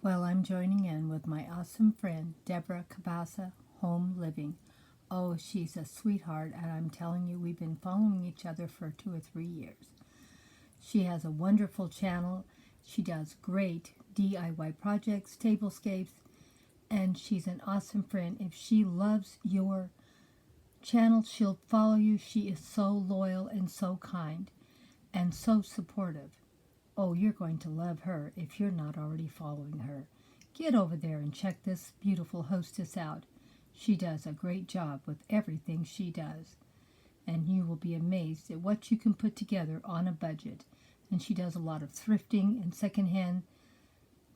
Well, I'm joining in with my awesome friend, Deborah Cabasa, Home Living. Oh, she's a sweetheart, and I'm telling you, we've been following each other for 2 or 3 years. She has a wonderful channel. She does great DIY projects, tablescapes, and she's an awesome friend. If she loves your channel, she'll follow you. She is so loyal and so kind and so supportive. Oh, you're going to love her if you're not already following her. Get over there and check this beautiful hostess out. She does a great job with everything she does, and you will be amazed at what you can put together on a budget. And she does a lot of thrifting and secondhand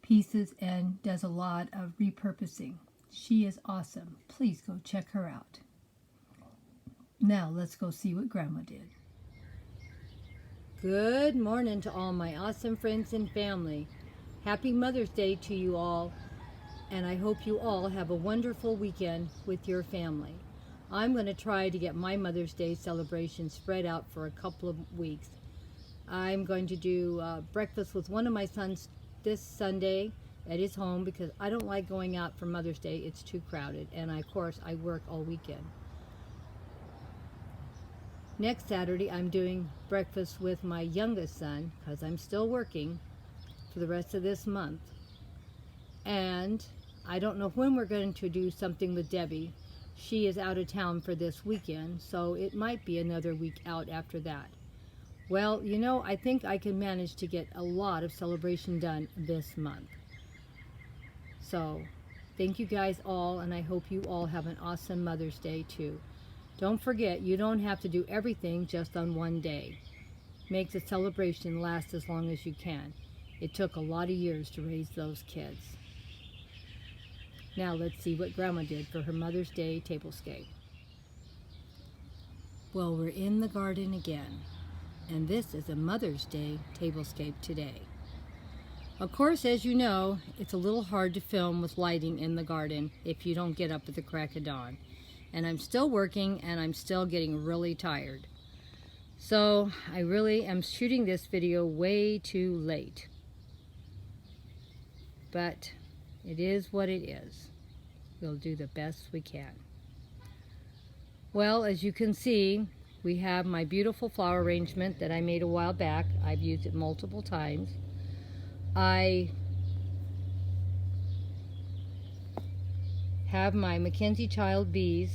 pieces and does a lot of repurposing. She is awesome. Please go check her out. Now let's go see what Grandma did. Good morning to all my awesome friends and family. Happy Mother's Day to you all, and I hope you all have a wonderful weekend with your family. I'm going to try to get my Mother's Day celebration spread out for a couple of weeks. I'm going to do breakfast with one of my sons this Sunday at his home because I don't like going out for Mother's Day. It's too crowded, and of course I work all weekend. Next Saturday, I'm doing breakfast with my youngest son because I'm still working for the rest of this month. And I don't know when we're going to do something with Debbie. She is out of town for this weekend, so it might be another week out after that. Well, you know, I think I can manage to get a lot of celebration done this month. So, thank you guys all, and I hope you all have an awesome Mother's Day too. Don't forget, you don't have to do everything just on one day. Make the celebration last as long as you can. It took a lot of years to raise those kids. Now let's see what Grandma did for her Mother's Day tablescape. Well, we're in the garden again, and this is a Mother's Day tablescape today. Of course, as you know, it's a little hard to film with lighting in the garden if you don't get up at the crack of dawn. And I'm still working, and I'm still getting really tired. So I really am shooting this video way too late. But it is what it is. We'll do the best we can. Well, as you can see, we have my beautiful flower arrangement that I made a while back. I've used it multiple times. I have my Mackenzie Child bees,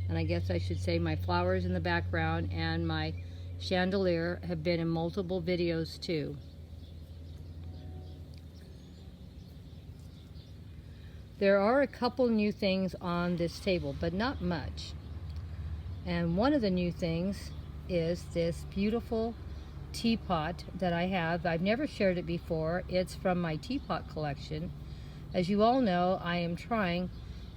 and I guess I should say my flowers in the background, and my chandelier have been in multiple videos too. There are a couple new things on this table, but not much. And one of the new things is this beautiful teapot that I have. I've never shared it before. It's from my teapot collection. As you all know, I am trying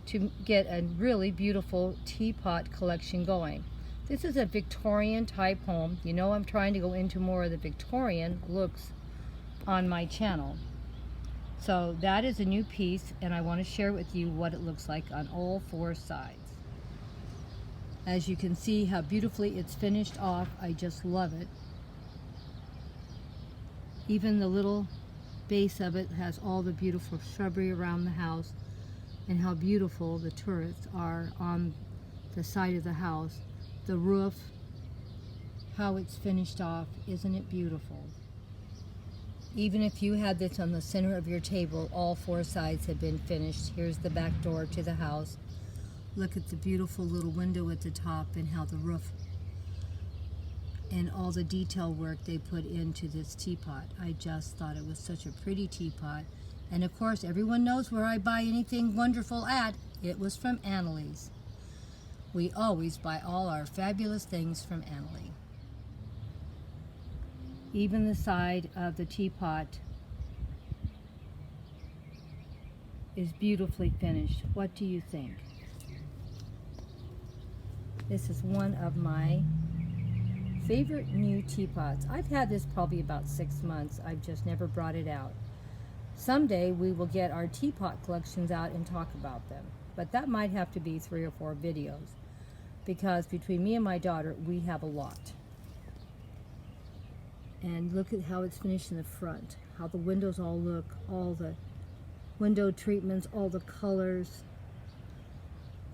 to get a really beautiful teapot collection going. This is a Victorian type home. You know, I'm trying to go into more of the Victorian looks on my channel. So that is a new piece, and I want to share with you what it looks like on all four sides. As you can see how beautifully it's finished off. I just love it. Even the little base of it has all the beautiful shrubbery around the house, and how beautiful the turrets are on the side of the house. The roof, how it's finished off. Isn't it beautiful? Even if you had this on the center of your table, all four sides have been finished. Here's the back door to the house. Look at the beautiful little window at the top, and how the roof and all the detail work they put into this teapot. I just thought it was such a pretty teapot. And of course, everyone knows where I buy anything wonderful at. It was from Annalise. We always buy all our fabulous things from Annalise. Even the side of the teapot is beautifully finished. What do you think? This is one of my favorite new teapots. I've had this probably about 6 months. I've just never brought it out. Someday we will get our teapot collections out and talk about them. But that might have to be 3 or 4 videos, because between me and my daughter, we have a lot. And look at how it's finished in the front, how the windows all look, all the window treatments, all the colors,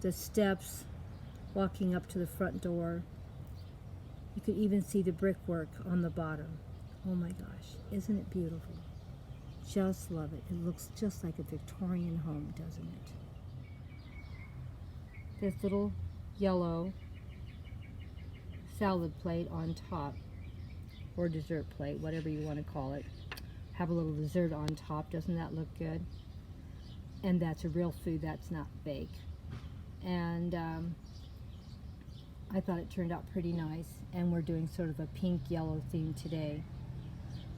the steps walking up to the front door. You could even see the brickwork on the bottom. Oh my gosh, isn't it beautiful? Just love it. It looks just like a Victorian home, doesn't it? This little yellow salad plate on top, or dessert plate, whatever you want to call it. Have a little dessert on top. Doesn't that look good? And that's a real food, that's not fake. And I thought it turned out pretty nice. And we're doing sort of a pink yellow theme today.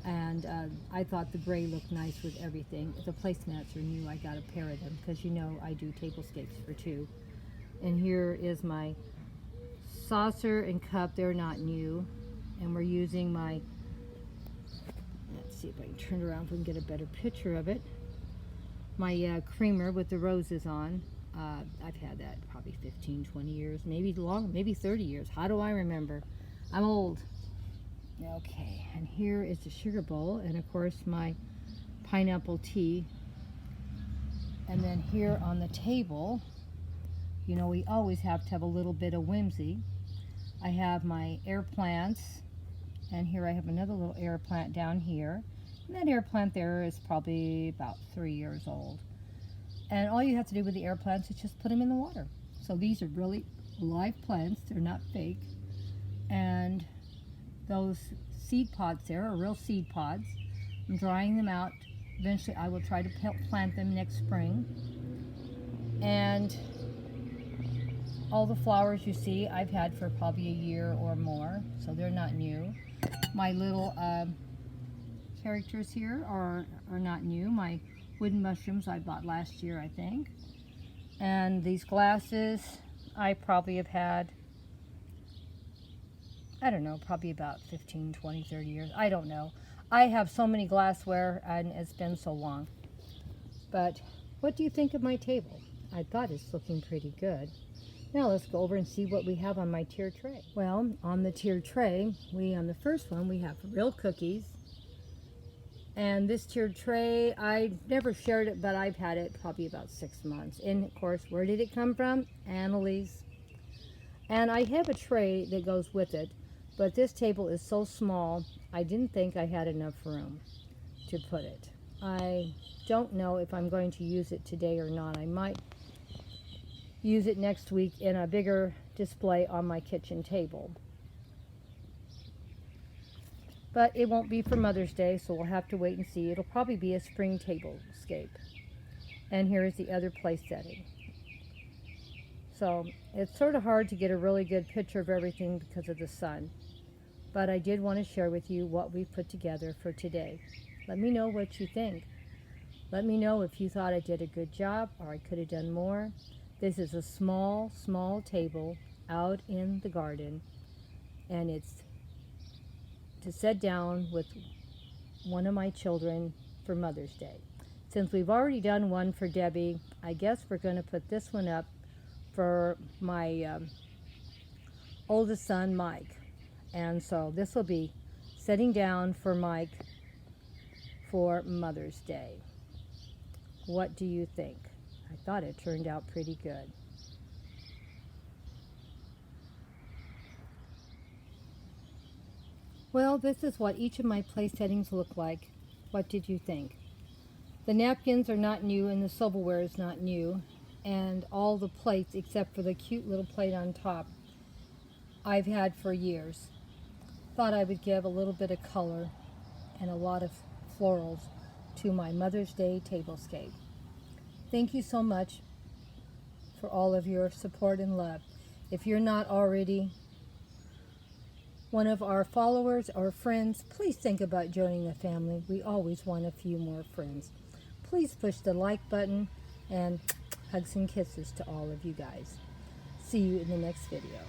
And I thought the gray looked nice with everything. The placemats are new. I got a pair of them because you know I do tablescapes for two. And here is my saucer and cup. They're not new. And we're using my, let's see if I can turn it around so we can get a better picture of it. My creamer with the roses on. I've had that probably 15, 20 years, maybe longer, maybe 30 years. How do I remember? I'm old. Okay, and here is the sugar bowl, and of course my pineapple tea. And then here on the table, you know, we always have to have a little bit of whimsy. I have my air plants, and here I have another little air plant down here. And that air plant there is probably about 3 years old. And all you have to do with the air plants is just put them in the water. So these are really live plants, they're not fake. And those seed pods there are real seed pods. I'm drying them out. Eventually I will try to plant them next spring. And all the flowers you see I've had for probably a year or more, so they're not new. My little characters here are not new. My wooden mushrooms I bought last year, I think. And these glasses I probably have had, I don't know, probably about 15, 20, 30 years. I don't know. I have so many glassware and it's been so long. But what do you think of my table? I thought it's looking pretty good. Now let's go over and see what we have on my tiered tray. Well, on the tiered tray, on the first one, we have real cookies. And this tiered tray, I never shared it, but I've had it probably about 6 months. And of course, where did it come from? Annalise. And I have a tray that goes with it, but this table is so small, I didn't think I had enough room to put it. I don't know if I'm going to use it today or not. I might use it next week in a bigger display on my kitchen table. But it won't be for Mother's Day, so we'll have to wait and see. It'll probably be a spring tablescape. And here is the other place setting. So it's sort of hard to get a really good picture of everything because of the sun. But I did want to share with you what we put together for today. Let me know what you think. Let me know if you thought I did a good job or I could have done more. This is a small, small table out in the garden. And it's to sit down with one of my children for Mother's Day. Since we've already done one for Debbie, I guess we're going to put this one up for my oldest son, Mike. And so this will be sitting down for Mike for Mother's Day. What do you think? I thought it turned out pretty good. Well, this is what each of my place settings look like. What did you think? The napkins are not new and the silverware is not new. And all the plates, except for the cute little plate on top, I've had for years. Thought I would give a little bit of color and a lot of florals to my Mother's Day tablescape. Thank you so much for all of your support and love. If you're not already one of our followers or friends, please think about joining the family. We always want a few more friends. Please push the like button, and hugs and kisses to all of you guys. See you in the next video.